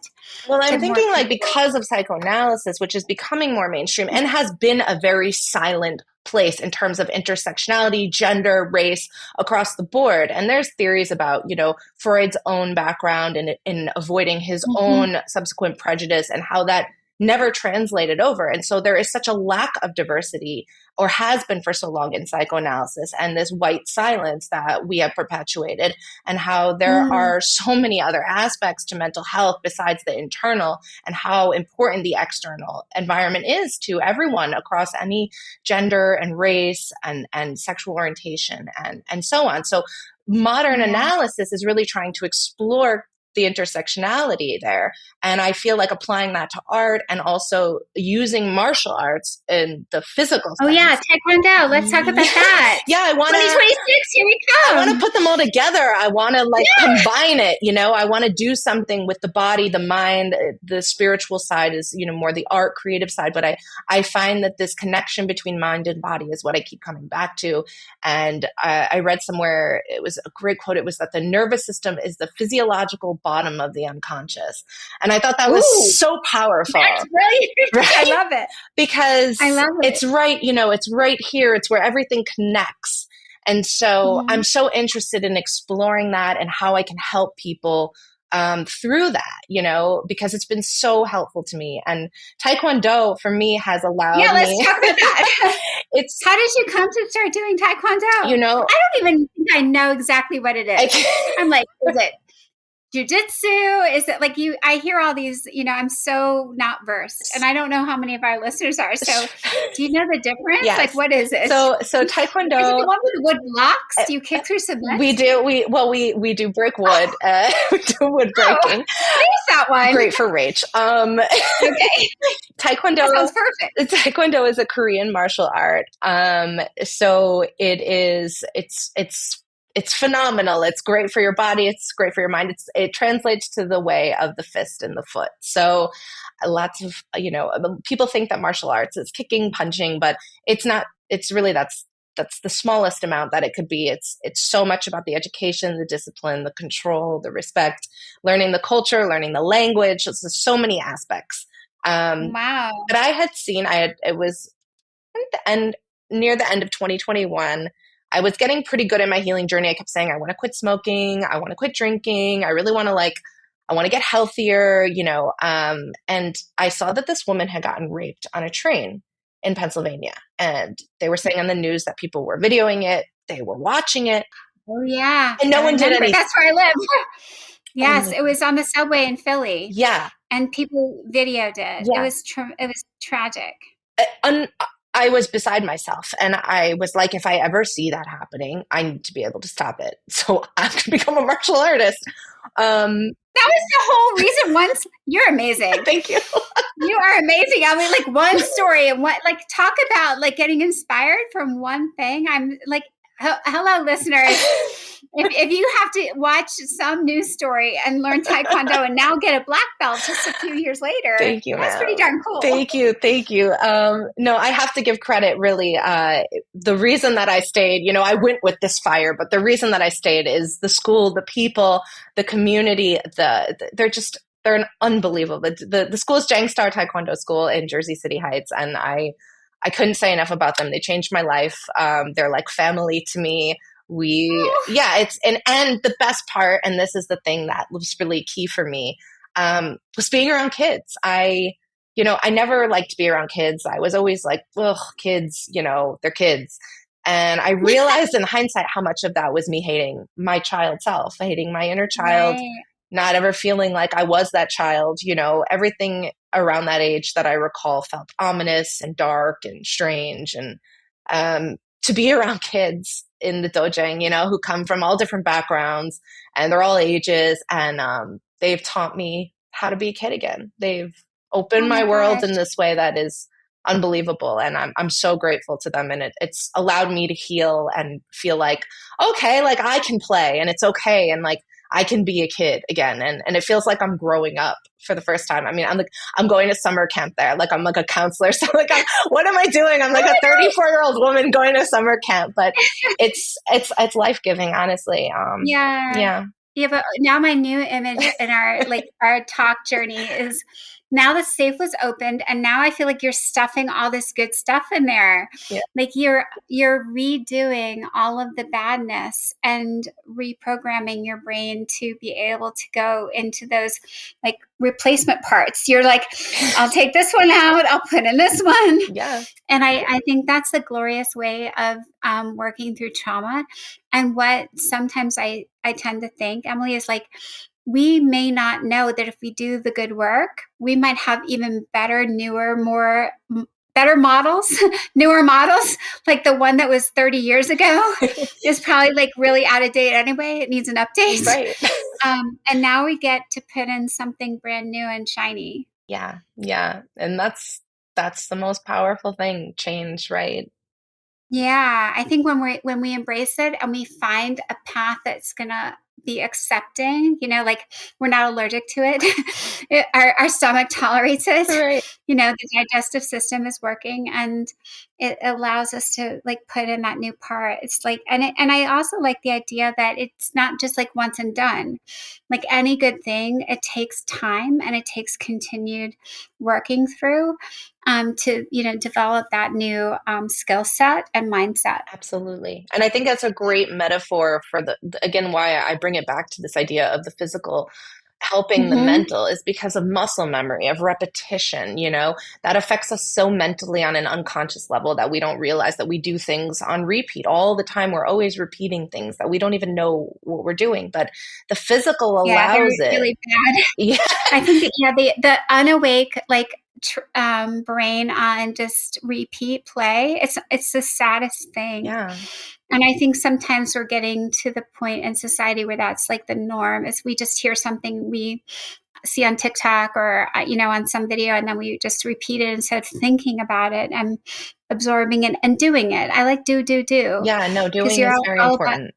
Well, I'm thinking like because of psychoanalysis, which is becoming more mainstream and has been a very silent place in terms of intersectionality, gender, race across the board. And there's theories about, you know, Freud's own background in avoiding his own subsequent prejudice and how that never translated over. And so there is such a lack of diversity, or has been for so long, in psychoanalysis, and this white silence that we have perpetuated, and how there are so many other aspects to mental health besides the internal, and how important the external environment is to everyone across any gender and race and sexual orientation and so on. So modern analysis is really trying to explore the intersectionality there. And I feel like applying that to art and also using martial arts in the physical sense. Oh yeah, Taekwondo. Let's talk about that. Yeah, I want 2026, here we come. I want to put them all together. I want to like combine it, you know. I want to do something with the body, the mind. The spiritual side is, you know, more the art, creative side. But I find that this connection between mind and body is what I keep coming back to. And I read somewhere, it was a great quote. It was that the nervous system is the physiological bottom of the unconscious. And I thought that was so powerful. That's brilliant. Right? I love it. Because it's right, you know, it's right here. It's where everything connects. And so I'm so interested in exploring that and how I can help people through that, because it's been so helpful to me. And Taekwondo for me has Yeah, allowed let's me, talk about that. it's, How did you come to start doing Taekwondo? you know, I don't even think I know exactly what it I is. I'm like, is it jujitsu? Is it like you? I hear all these, I'm so not versed, and I don't know how many of our listeners are. So, do you know the difference? Like, yes. what is it? So Is it Taekwondo, the one with the wood blocks? uh, Do you kick through cement? we do, we do brick wood, we do wood Oh, breaking. there's that one. Great for rage. Okay, that Taekwondo, sounds perfect. Taekwondo is a Korean martial art. So it's phenomenal. It's great for your body. It's great for your mind. It translates to the way of the fist and the foot. So lots of, people think that martial arts is kicking, punching, but it's not. It's really, that's the smallest amount that it could be. It's so much about the education, the discipline, the control, the respect, learning the culture, learning the language. There's so many aspects. Wow. But I had seen, it was at the end, near the end of 2021. I was getting pretty good in my healing journey. I kept saying, I want to quit smoking. I want to quit drinking. I really want to I want to get healthier, and I saw that this woman had gotten raped on a train in Pennsylvania. And they were saying on the news that people were videoing it. They were watching it. Oh yeah, And no I one did remember. anything. That's where I live. Oh Yes, my it was on the subway in Philly, Yeah. and people videoed it. It Yeah. was it was tragic. I, I was beside myself, and I was like, if I ever see that happening, I need to be able to stop it. So I'm going to become a martial artist. That was the whole reason. Once you're amazing. Thank you. You are amazing. I mean, like one story and what, like, talk about like getting inspired from one thing. I'm like, hello, listeners. If you have to watch some news story and learn Taekwondo and now get a black belt just a few years later, Thank you, that's pretty ma'am. darn cool. Thank you. Thank you. No, I have to give credit, really. The reason that I stayed, I went with this fire, but the reason that I stayed is the school, the people, the community, they're unbelievable. The school is Jang Star Taekwondo School in Jersey City Heights, and I couldn't say enough about them. They changed my life. They're like family to me. Yeah, and the best part, and this is the thing that was really key for me, was being around kids. I never liked to be around kids. I was always like, ugh, kids, they're kids. And I realized in hindsight how much of that was me hating my child self, hating my inner child, Right. not ever feeling like I was that child. Everything around that age that I recall felt ominous and dark and strange. And to be around kids in the dojang, who come from all different backgrounds and they're all ages, and they've taught me how to be a kid again. They've Oh opened my my world gosh. in this way that is unbelievable, and I'm so grateful to them. And it's allowed me to heal and feel like, okay, like I can play and it's okay, and like I can be a kid again, and it feels like I'm growing up for the first time. I mean, I'm going to summer camp there. Like I'm like a counselor. So like what am I doing? I'm like a 34-year-old woman going to summer camp, but it's life-giving, honestly. Yeah. Yeah. Yeah, but now my new image in our talk journey is now the safe was opened, and now I feel like you're stuffing all this good stuff in there. Yeah. Like you're redoing all of the badness and reprogramming your brain to be able to go into those like replacement parts. You're like, I'll take this one out, I'll put in this one. Yeah. And I think that's the glorious way of working through trauma. And what sometimes I tend to think, Emily, is like, we may not know that if we do the good work, we might have even better, newer, better models, newer models. Like the one that was 30 years ago is probably like really out of date anyway. It needs an update. Right. And now we get to put in something brand new and shiny. Yeah. Yeah. And that's the most powerful thing, change, right? Yeah, I think when we embrace it and we find a path that's gonna be accepting, like we're not allergic to it. Our stomach tolerates it. Right. The digestive system is working, and it allows us to like put in that new part. It's like, and I also like the idea that it's not just like once and done. Like any good thing, it takes time and it takes continued working through to develop that new skill set and mindset. Absolutely. And I think that's a great metaphor for again, why I bring it back to this idea of the physical helping the Mm-hmm. mental is because of muscle memory, of repetition, that affects us so mentally on an unconscious level that we don't realize that we do things on repeat all the time. We're always repeating things that we don't even know what we're doing, but the physical Yeah, they're allows it. really bad. Yeah. I think that, yeah, the unawake, like, brain on just repeat play, it's the saddest thing. Yeah. And I think sometimes we're getting to the point in society where that's like the norm, is we just hear something we see on TikTok or, on some video, and then we just repeat it instead of thinking about it and absorbing it and doing it. I like do, Yeah, no, because doing you're is very all about, important.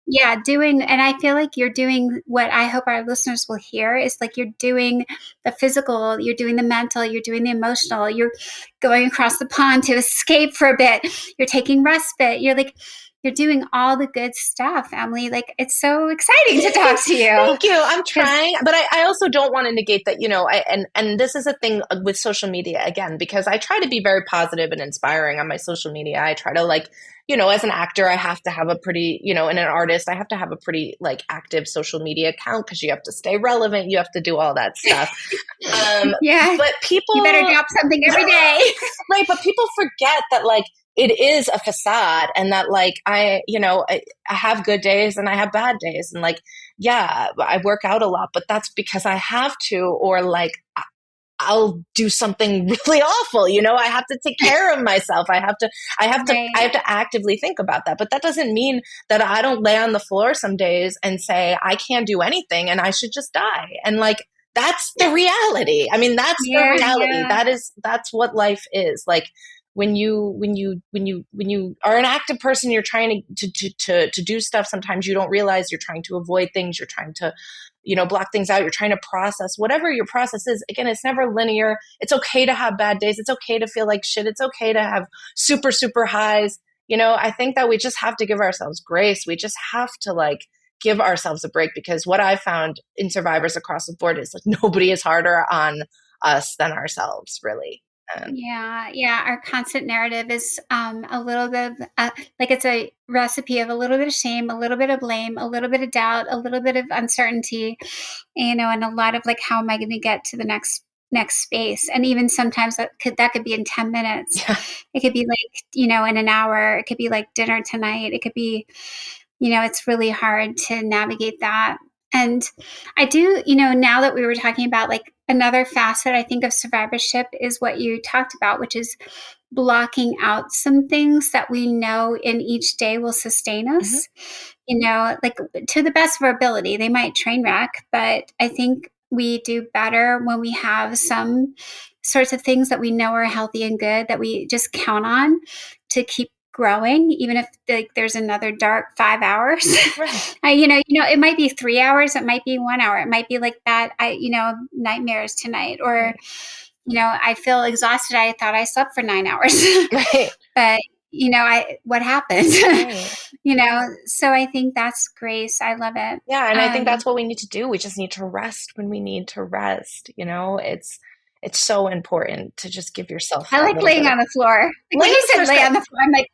yeah, doing, and I feel like you're doing what I hope our listeners will hear is like you're doing the physical, you're doing the mental, you're doing the emotional, you're going across the pond to escape for a bit, you're taking respite, you're doing all the good stuff, Emily. Like, it's so exciting to talk to you. Thank you. I'm 'Cause trying, but I also don't want to negate that, and this is a thing with social media again, because I try to be very positive and inspiring on my social media. I try to as an actor, I have to have a pretty, and an artist, I have to have a pretty active social media account because you have to stay relevant. You have to do all that stuff. yeah, But you better people, drop something every day. right. But people forget that it is a facade, and that I have good days and I have bad days, and yeah, I work out a lot, but that's because I have to, or I'll do something really awful. I have to take care of myself. I have Right. to actively think about that. But that doesn't mean that I don't lay on the floor some days and say I can't do anything and I should just die. And that's the reality. I mean, that's the Yeah, reality. yeah. That's what life is. When you are an active person, you're trying to do stuff. Sometimes you don't realize you're trying to avoid things. You're trying to block things out. You're trying to process whatever your process is. Again, it's never linear. It's okay to have bad days. It's okay to feel like shit. It's okay to have super, super highs. I think that we just have to give ourselves grace. We just have to give ourselves a break, because what I found in survivors across the board is nobody is harder on us than ourselves, really. Yeah, yeah. Our constant narrative is a little bit of, like, it's a recipe of a little bit of shame, a little bit of blame, a little bit of doubt, a little bit of uncertainty, and a lot of like, how am I going to get to the next space? And even sometimes that could be in 10 minutes. Yeah. It could be like, in an hour. It could be like dinner tonight. It could be, it's really hard to navigate that. And I do, now that we were talking about, like, another facet, I think, of survivorship is what you talked about, which is blocking out some things that we know in each day will sustain Mm-hmm. us, like, to the best of our ability. They might train wreck, but I think we do better when we have some sorts of things that we know are healthy and good that we just count on to keep growing, even if, like, there's another dark 5 hours. Right. It might be 3 hours, it might be 1 hour, it might be like that. Nightmares tonight, or Right. I feel exhausted. I thought I slept for 9 hours, Right. but what happened? Right. So I think that's grace. I love it. Yeah, and I think that's what we need to do. We just need to rest when we need to rest. It's so important to just give yourself I that like little laying bit of on the floor. Like, when laying you on the said floor. lay on the floor, I'm like,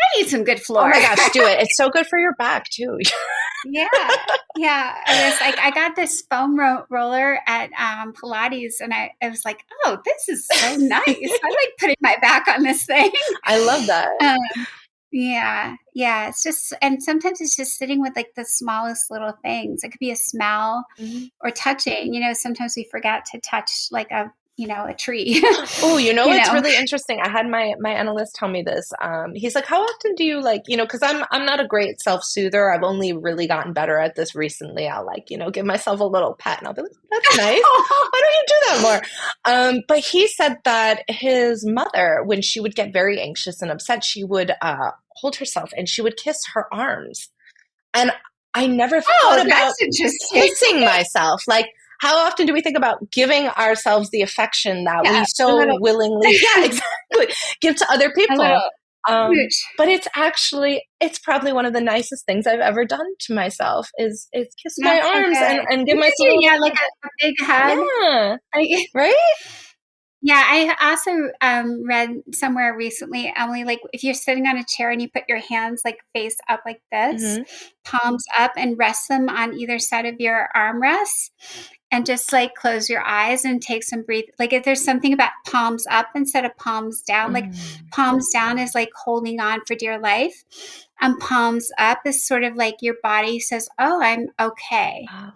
I need some good Oh floor. my gosh, do it. It's so good for your back too. Yeah, yeah. I was like, I got this foam roller at Pilates, and I was like, oh, this is so nice. I like putting my back on this thing. I love that. Um, yeah, yeah. It's just, and sometimes it's just sitting with like the smallest little things. It could be a smell Mhm. or touching. Sometimes we forget to touch like a tree. Oh, you it's know. really interesting. I had my analyst tell me this. He's like, "How often do you because I'm not a great self-soother. I've only really gotten better at this recently. I'll give myself a little pat, and I'll be like, that's nice. Why don't you do that more?" But he said that his mother, when she would get very anxious and upset, she would hold herself and she would kiss her arms. And I never thought Oh, about that's interesting. kissing myself. How often do we think about giving ourselves the affection that Yeah, we a so little, willingly, yeah, exactly, give to other a people? little Um, smooch. but it's probably one of the nicest things I've ever done to myself is kiss my That's so arms good. and give You could myself a do, little yeah, like pat. a big hug. Yeah, I, right? Yeah, I also read somewhere recently, Emily, like, if you're sitting on a chair and you put your hands like face up like this, Hmm. palms up, and rest them on either side of your armrest, and just like close your eyes and take some breathe. Like if there's something about palms up instead of palms down, like Mm. palms down is like holding on for dear life. And palms up is sort of like your body says, "Oh, I'm okay." Oh.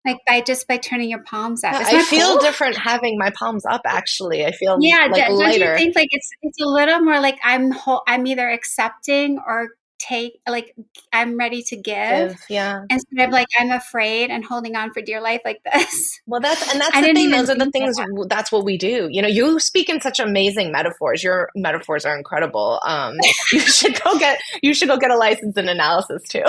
Like by turning your palms up. Yeah, Isn't I that feel cool? different having my palms up, actually. I feel Yeah, like don't you lighter. think like it's a little more like I'm either accepting or take like I'm ready to give Give, yeah. instead of like I'm afraid and holding on for dear life like this. Well, that's I the didn't thing. even Those are the think of things. that. That's what we do. You know, you speak in such amazing metaphors. Your metaphors are incredible. You should go get a license in analysis too.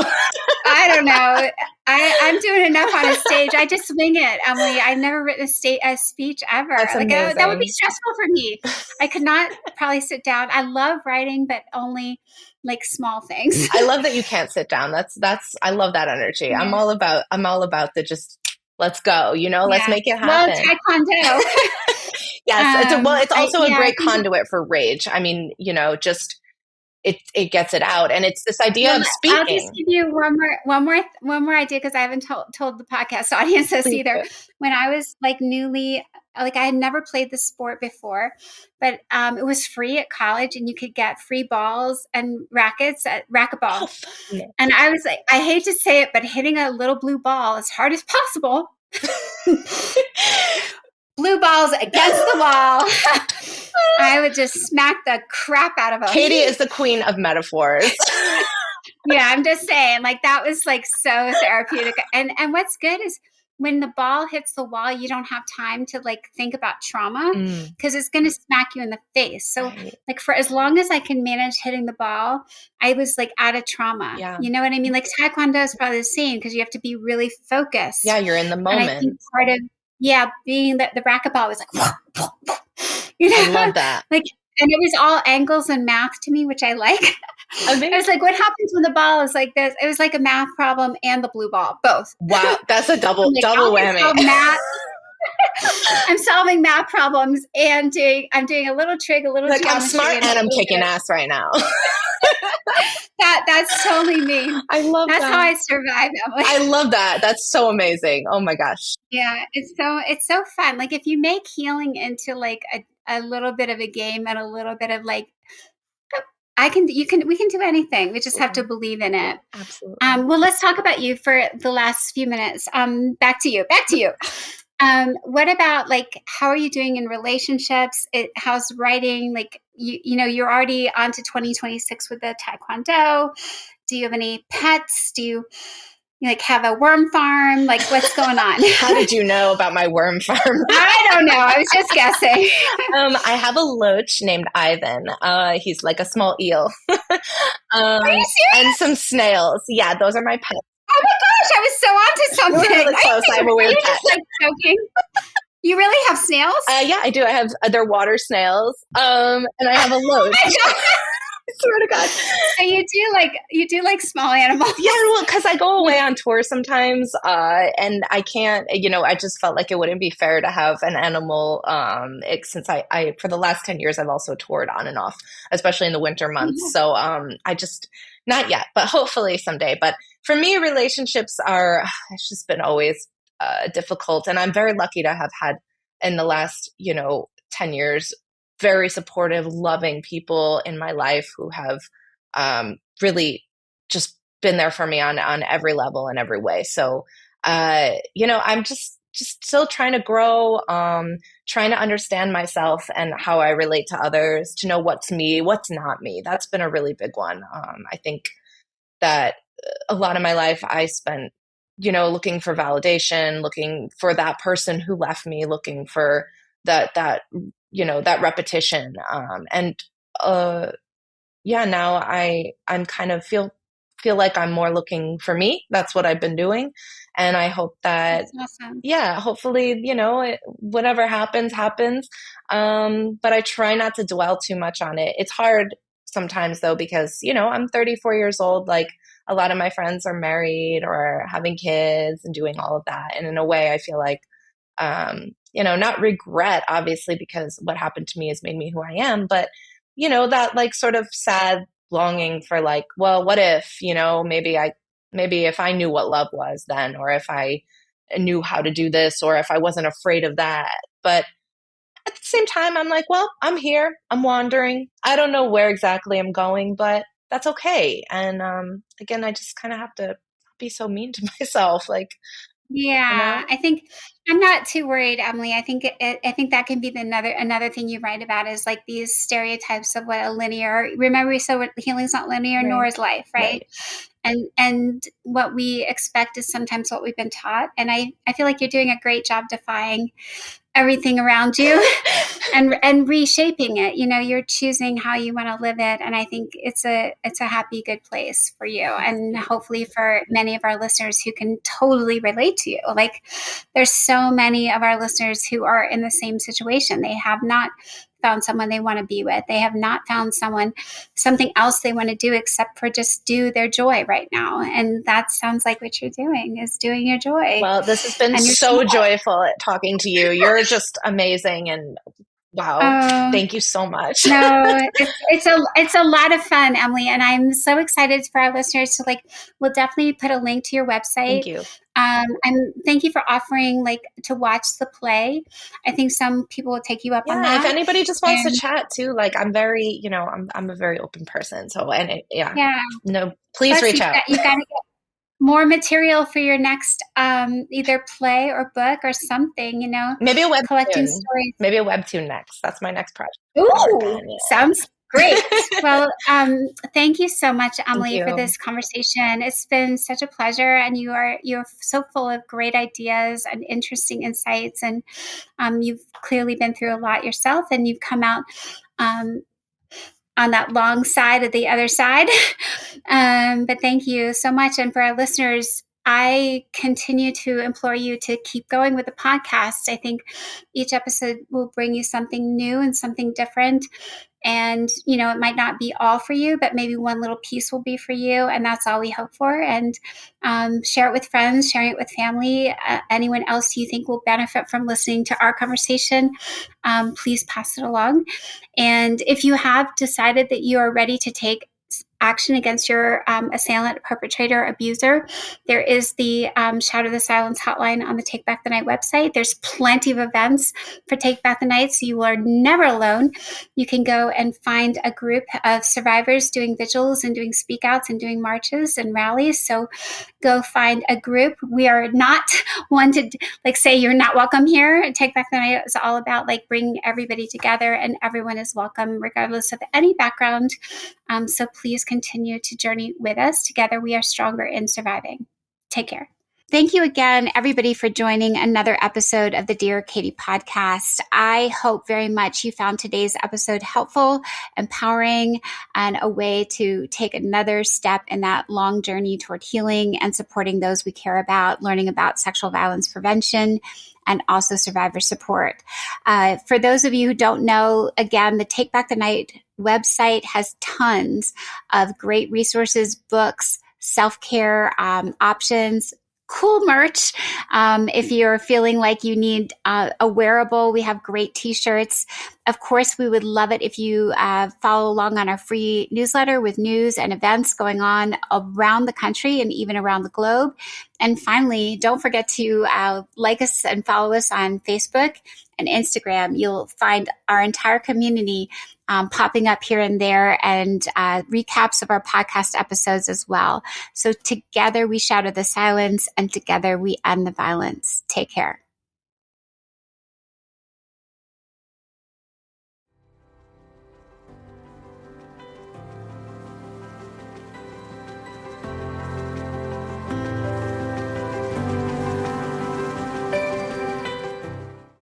I don't know. I'm doing enough on a stage. I just swing it, Emily. I've never written a speech ever. That's Like that would be amazing. stressful for me. I could not probably sit down. I love writing, but only like small things. I love that you can't sit down. I love that energy. Yeah. I'm all about the just let's go, let's Yeah. make it Well, happen. Taekwondo. Yes, it's I also a yeah, I great think conduit for rage. I mean, just it gets it out, and it's this idea well, of I'll just speaking. give you one more idea because I haven't told the podcast audience this Please either. do. When I was like newly like I had never played the sport before, but it was free at college and you could get free balls and rackets at racquetball. Oh, fun. And I was like, I hate to say it, but hitting a little blue ball as hard as possible. Blue balls against the wall. I would just smack the crap out of them. Katie is the queen of metaphors. Yeah, I'm just saying, like that was like so therapeutic. And what's good is when the ball hits the wall, you don't have time to like think about trauma Mm, because it's going to smack you in the face. So right. like for as long as I can manage hitting the ball, I was like out of trauma. Yeah. You know what I mean? Like Taekwondo is probably the same because you have to be really focused. Yeah, you're in the And I think moment. part of being the racquetball was like, I love that. like, and it was all angles and math to me, which I like. I was Amazing. like, what happens when the ball is like this? It was like a math problem and the blue ball, both. Wow, that's a I'm double like, double I can whammy. solve math. I'm solving math problems and I'm doing a little trig, a little Like, I'm geometry, smart and a and I'm little kicking bit. ass right now. That's totally me. I love That's how that. I survive, Emily. I love that. That's so amazing. Oh my gosh. Yeah, it's so fun. Like if you make healing into like a little bit of a game and a little bit of like we can do anything. We just have to Absolutely. believe in it. Absolutely. Well, let's talk about you for the last few minutes. Back to you. Back to you. What about like how are you doing in relationships? How's writing? Like you're already on to 2026 with the Taekwondo. Do you have any pets? Do you like have a worm farm? Like what's going on? How did you know about my worm farm? I don't know. I was just guessing. I have a loach named Ivan. He's like a small eel. Are you And serious? some snails. Yeah, those are my pets. Oh my gosh, I was so onto We're something. really close. I have a Are weird you pet. just like joking? You really have snails? Yeah, I do. I have they're water snails. And I have a Oh loach. my god! I swear to God. So you do like small animals? Yeah, well, because I go away on tour sometimes, and I can't. I just felt like it wouldn't be fair to have an animal. Since I for the last 10 years, I've also toured on and off, especially in the winter months. Mhm. So I just not yet, but hopefully someday. But for me, relationships are it's just been always difficult, and I'm very lucky to have had in the last 10 years very supportive, loving people in my life who have really just been there for me on every level and every way. So, I'm just still trying to grow, trying to understand myself and how I relate to others, to know what's me, what's not me. That's been a really big one. I think that a lot of my life I spent, looking for validation, looking for that person who left me, looking for that repetition. And yeah, now I'm kind of feel like I'm more looking for me. That's what I've been doing. And I hope that, That's awesome. yeah, hopefully, whatever happens, happens. But I try not to dwell too much on it. It's hard sometimes though, because, I'm 34 years old. Like a lot of my friends are married or having kids and doing all of that. And in a way, I feel like, not regret, obviously, because what happened to me has made me who I am, but that like sort of sad longing for like, well, what if, maybe if I knew what love was then, or if I knew how to do this or if I wasn't afraid of that. But at the same time, I'm like, well, I'm here. I'm wandering. I don't know where exactly I'm going, but that's okay. And again, I just kind of have to be so mean to myself, like, you Yeah, know? I think I'm not too worried, Emily. I think I think that can be the another thing you write about is like these stereotypes of what a linear. Remember, we said what healing's not linear, nor Right, is life, right? right. And what we expect is sometimes what we've been taught. And I feel like you're doing a great job defying everything around you and reshaping it. You know, you're choosing how you want to live it, and I think it's a happy, good place for you, and hopefully for many of our listeners who can totally relate to you. Like, there's so many of our listeners who are in the same situation. They have not found someone they want to be with. They have not found something else they want to do except for just do their joy right now. And that sounds like what you're doing is doing your joy. Well, this has been And you're so joyful talking to you. You're just amazing. And wow, oh, thank you so much. no, it's a lot of fun, Emily, and I'm so excited for our listeners to like. We'll definitely put a link to your Thank website. you. And thank you for offering like to watch the play. I think some people will take you up on Yeah, if that. anybody just wants to And chat too, like I'm very, I'm a very open person. So, and yeah, yeah, no, please plus reach out. you've got to get more material for your next either play or book or something. You know, Maybe a collecting webtoon. stories. Maybe a webtoon next. That's my next project I'm gonna work Ooh, on. sounds great. Yeah. Well, thank you so much, Thank Emily, for you. this conversation. It's been such a pleasure, and you're so full of great ideas and interesting insights. And you've clearly been through a lot yourself, and you've come out um, on that long side of the other side. But thank you so much. And for our listeners, I continue to implore you to keep going with the podcast. I think each episode will bring you something new and something different. And, you know, it might not be all for you, but maybe one little piece will be for you. And that's all we hope for. And share it with friends, sharing it with family, anyone else you think will benefit from listening to our conversation. Please pass it along. And if you have decided that you are ready to take action against your assailant, perpetrator, abuser, there is the Shatter the Silence hotline on the Take Back the Night website. There's plenty of events for Take Back the Night, so you are never alone. You can go and find a group of survivors doing vigils and doing speak outs and doing marches and rallies. So go find a group. We are not one to like say you're not welcome here. Take Back the Night is all about like bringing everybody together, and everyone is welcome regardless of any background. So please continue to journey with us. Together we are stronger in surviving. Take care. Thank you again, everybody, for joining another episode of the Dear Katie podcast. I hope very much you found today's episode helpful, empowering, and a way to take another step in that long journey toward healing and supporting those we care about, learning about sexual violence prevention, and also survivor support. For those of you who don't know, again, the Take Back the Night website has tons of great resources, books, self-care options, cool merch. If you're feeling like you need a wearable, we have great t-shirts. Of course, we would love it if you follow along on our free newsletter with news and events going on around the country and even around the globe. And finally, don't forget to like us and follow us on Facebook and Instagram. You'll find our entire community popping up here and there, and recaps of our podcast episodes as well. So together we shatter the silence, and together we end the violence. Take care.